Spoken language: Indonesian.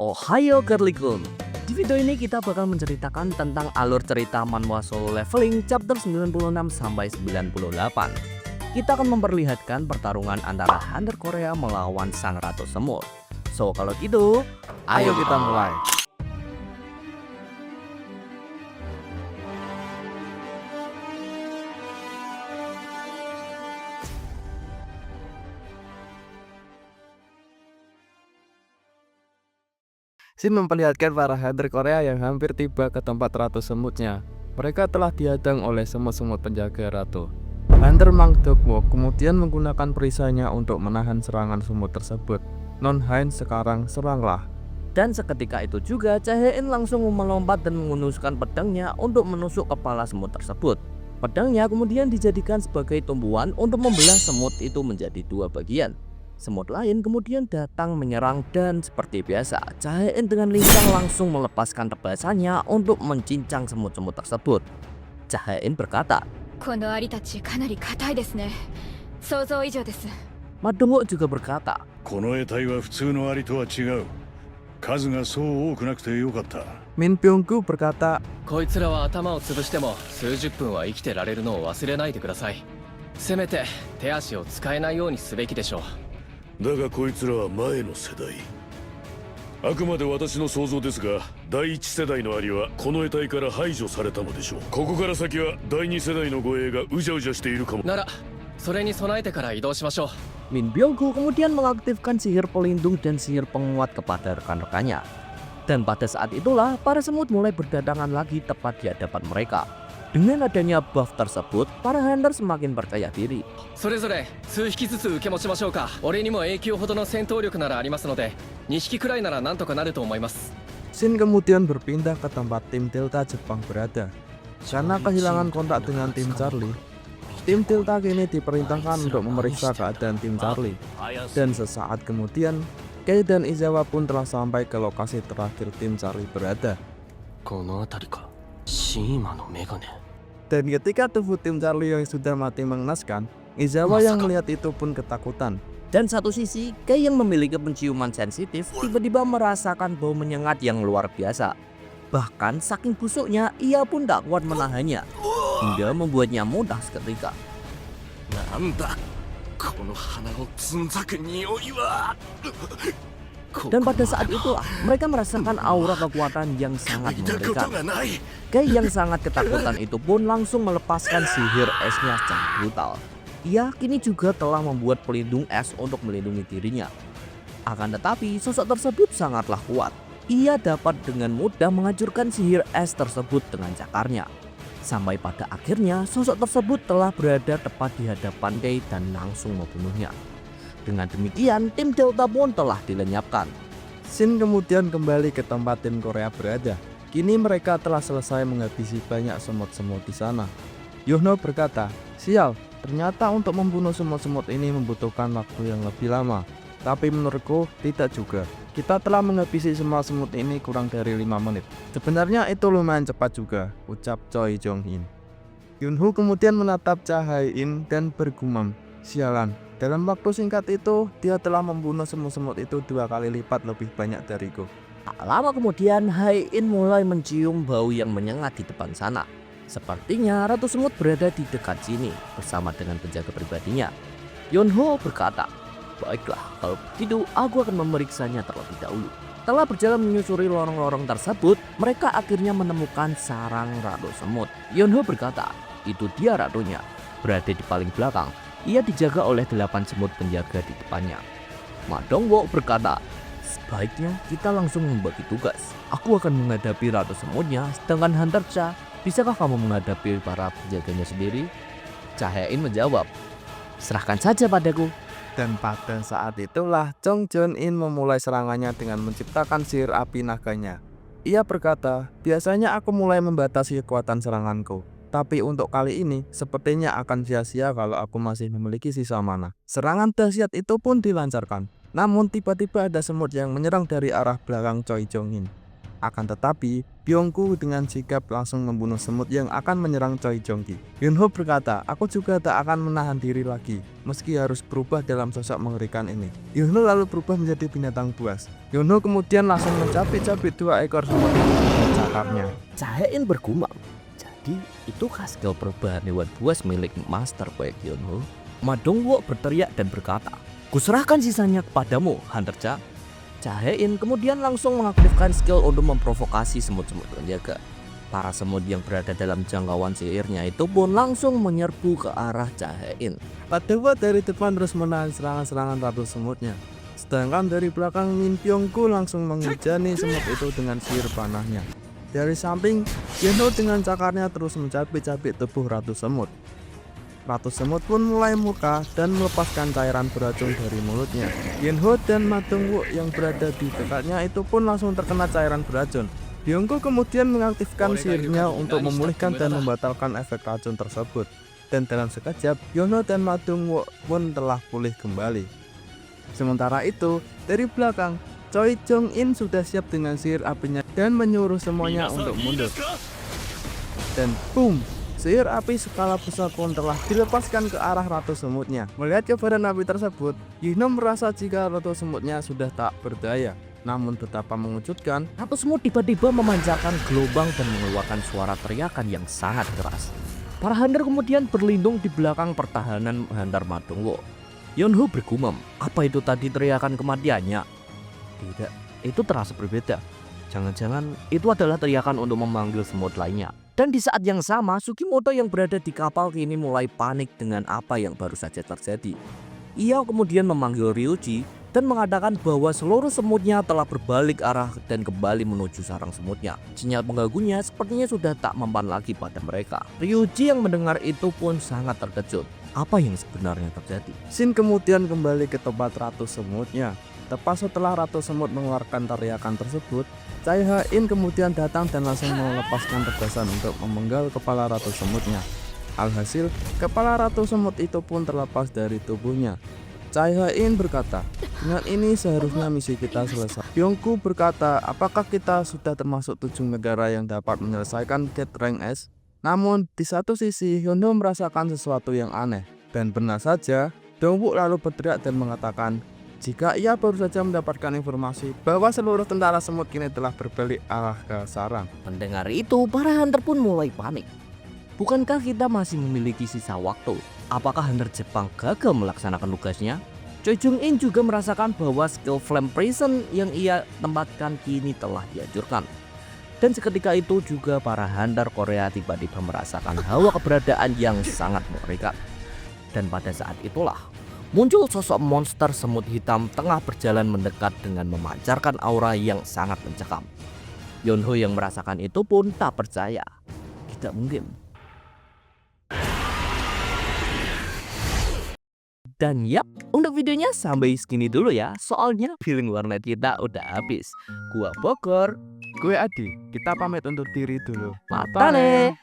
Ohayo Girly-kun. Di video ini kita bakal menceritakan tentang alur cerita manhwa Solo Leveling chapter 96 sampai 98. Kita akan memperlihatkan pertarungan antara Hunter Korea melawan Sang Ratu Semut. So kalau gitu, ayo kita mulai. Shin memperlihatkan para hunter Korea yang hampir tiba ke tempat Ratu Semutnya. Mereka telah dihadang oleh semut-semut penjaga ratu. Hunter Mang Deok-wook kemudian menggunakan perisainya untuk menahan serangan semut tersebut. Non Hein, sekarang seranglah. Dan seketika itu juga Jae-in langsung melompat dan menghunuskan pedangnya untuk menusuk kepala semut tersebut. Pedangnya kemudian dijadikan sebagai tumbuhan untuk membelah semut itu menjadi dua bagian. Semut lain kemudian datang menyerang dan seperti biasa Jae-in dengan lincah langsung melepaskan tebasannya untuk mencincang semut-semut tersebut. Jae-in berkata, Ma Dong-wook juga berkata, この得体は普通のアリとは違う。数がそう多くなくてよかった。 Min Byung-gu berkata, こいつらは頭を潰しても数十分は生きてられるのを忘れないでください。せめて手足を使えないようにすべきでしょう。だがこいつらは前の世代。あくまで私の想像ですが、第一世代のアリはこの得体から排除されたのでしょう。ここから先は第二世代の護衛がうじゃうじゃしているかも。ならそれに備えてから移動しましょう。 Min Byung-gu kemudian mengaktifkan sihir pelindung dan sihir penguat kepada rekan-rekannya. Dan pada saat itulah para semut mulai berdatangan lagi tepat di hadapan mereka. Dengan adanya buff tersebut, para hunter semakin percaya diri. それぞれ数匹ずつ受け持ちましょうか。俺にも永久ほどの戦闘力ならありますので、2匹くらいならなんとかなると思います。 Shin kemudian berpindah ke tempat tim Delta Jepang berada. Karena kehilangan kontak dengan tim Charlie, tim Delta kini diperintahkan untuk memeriksa keadaan tim Charlie. Dan sesaat kemudian, Kei dan Izawa pun telah sampai ke lokasi terakhir tim Charlie berada. この辺りか。シーマのメガネ。 Dan ketika tubuh tim Charlie yang sudah mati mengenaskan, Izawa yang melihat itu pun ketakutan. Dan satu sisi, Kei yang memiliki penciuman sensitif tiba-tiba merasakan bau menyengat yang luar biasa. Bahkan saking busuknya, ia pun tak kuat menahannya, hingga membuatnya muntah seketika. なんだこの鼻をつんざく匂いは。 Dan pada saat itu mereka merasakan aura kekuatan yang sangat 見たこと mengerikan. がない。 Kei yang sangat ketakutan itu pun langsung melepaskan sihir esnya secara brutal. Ia kini juga telah membuat pelindung es untuk melindungi dirinya. Akan tetapi sosok tersebut sangatlah kuat. Ia dapat dengan mudah menghancurkan sihir es tersebut dengan cakarnya. Sampai pada akhirnya sosok tersebut telah berada tepat di hadapan Kei dan langsung membunuhnya. Dengan demikian tim Delta pun telah dilenyapkan. Shin kemudian kembali ke tempat tim Korea berada. Kini mereka telah selesai menghabisi banyak semut-semut di sana. Yohno berkata, sial, ternyata untuk membunuh semut-semut ini membutuhkan waktu yang lebih lama. Tapi menurutku tidak juga. Kita telah menghabisi semua semut ini kurang dari 5 menit. Sebenarnya itu lumayan cepat juga, ucap Choi Jong-in. Yunho kemudian menatap Cha Hae-in dan bergumam, sialan. Dalam waktu singkat itu, dia telah membunuh semut-semut itu 2 kali lipat lebih banyak dariku. Tak lama kemudian Hae-in mulai mencium bau yang menyengat di depan sana. Sepertinya Ratu Semut berada di dekat sini bersama dengan penjaga pribadinya. Yonho berkata, baiklah, kalau begitu aku akan memeriksanya terlebih dahulu. Setelah berjalan menyusuri lorong-lorong tersebut, mereka akhirnya menemukan sarang Ratu Semut. Yonho berkata, itu dia ratunya, berada di paling belakang. Ia dijaga oleh 8 semut penjaga di depannya. Ma Dong-wook berkata, sebaiknya kita langsung membagi tugas. Aku akan menghadapi Ratu Semutnya, sedangkan Hunter Cha, bisakah kamu menghadapi para penjaganya sendiri? Cha Hae-in menjawab, serahkan saja padaku. Dan pada saat itulah Jong Joon-in memulai serangannya dengan menciptakan sihir api naganya. Ia berkata, biasanya aku mulai membatasi kekuatan seranganku. Tapi untuk kali ini, sepertinya akan sia-sia kalau aku masih memiliki sisa mana. Serangan dahsyat itu pun dilancarkan. Namun tiba-tiba ada semut yang menyerang dari arah belakang Choi Jong-in. Akan tetapi, Byungku dengan sigap langsung membunuh semut yang akan menyerang Choi Jong-ki. Yunho berkata, aku juga tak akan menahan diri lagi, meski harus berubah dalam sosok mengerikan ini. Yunho lalu berubah menjadi binatang buas. Yunho kemudian langsung mencabik-cabik 2 ekor semut itu dengan cakarnya. Jae-in bergumam. Jadi itukah skill perubahan hewan buas milik Master Baek Yonho? Ma Dongwook berteriak dan berkata, kuserahkan sisanya kepadamu, Hunter Cha. Jae-in kemudian langsung mengaktifkan skill untuk memprovokasi semut-semut penjaga. Para semut yang berada dalam jangkauan sihirnya itu pun langsung menyerbu ke arah Jae-in. Pak Dewa dari depan terus menahan serangan-serangan ratu semutnya. Sedangkan dari belakang Min Byung-ku langsung menghujani semut itu dengan sihir panahnya. Dari samping, Yunho dengan cakarnya terus mencabik-cabik tubuh ratu semut. Ratu semut pun mulai murka dan melepaskan cairan beracun dari mulutnya. Yunho dan Ma Dongwook yang berada di dekatnya itu pun langsung terkena cairan beracun. Byungku kemudian mengaktifkan sihirnya untuk memulihkan dan membatalkan efek racun tersebut. Dan dalam sekejap, Yunho dan Ma Dongwook pun telah pulih kembali. Sementara itu, dari belakang, Choi Jong-in sudah siap dengan sihir apinya dan menyuruh semuanya untuk mundur. Dan boom! Sihir api skala besar pun telah dilepaskan ke arah ratu semutnya. Melihat kobaran api tersebut, Yunho merasa jika ratu semutnya sudah tak berdaya. Namun betapa mengejutkan, Ratu semut tiba-tiba memancarkan gelombang dan mengeluarkan suara teriakan yang sangat keras. Para hunter kemudian berlindung di belakang pertahanan Hunter Ma Dongwook. Yunho bergumam, apa itu tadi teriakan kematiannya? Tidak, itu terasa berbeda. Jangan-jangan itu adalah teriakan untuk memanggil semut lainnya. Dan di saat yang sama, Sugimoto yang berada di kapal kini mulai panik dengan apa yang baru saja terjadi. Ia kemudian memanggil Ryuji dan mengatakan bahwa seluruh semutnya telah berbalik arah dan kembali menuju sarang semutnya. Sinyal pengganggunya sepertinya sudah tak mempan lagi pada mereka. Ryuji yang mendengar itu pun sangat terkejut. Apa yang sebenarnya terjadi? Shin kemudian kembali ke tempat ratu semutnya. Tepat setelah ratu semut mengeluarkan teriakan tersebut, Chai Ha-in kemudian datang dan langsung melepaskan tegasan untuk memenggal kepala ratu semutnya. Alhasil, kepala ratu semut itu pun terlepas dari tubuhnya. Chai Ha-in berkata, dengan ini seharusnya misi kita selesai. Byungku berkata, apakah kita sudah termasuk 7 negara yang dapat menyelesaikan Gate Rank S? Namun, di satu sisi, Yunho merasakan sesuatu yang aneh. Dan benar saja, Dongwook lalu berteriak dan mengatakan, jika ia baru saja mendapatkan informasi bahwa seluruh tentara semut kini telah berbalik arah ke sarang. Mendengar itu, para hunter pun mulai panik. Bukankah kita masih memiliki sisa waktu? Apakah hunter Jepang gagal melaksanakan tugasnya? Choi Jong-in juga merasakan bahwa skill Flame Prison yang ia tempatkan kini telah dihancurkan. Dan seketika itu juga para hunter Korea tiba-tiba merasakan hawa keberadaan yang sangat mengerikan. Dan pada saat itulah muncul sosok monster semut hitam tengah berjalan mendekat dengan memancarkan aura yang sangat mencekam. Yunho yang merasakan itu pun tak percaya. Tidak mungkin. Dan yap, untuk videonya sampai segini dulu ya. Soalnya feeling warnet kita udah habis. Gua Bogor, Gue Adi, kita pamit untuk diri dulu. Matane.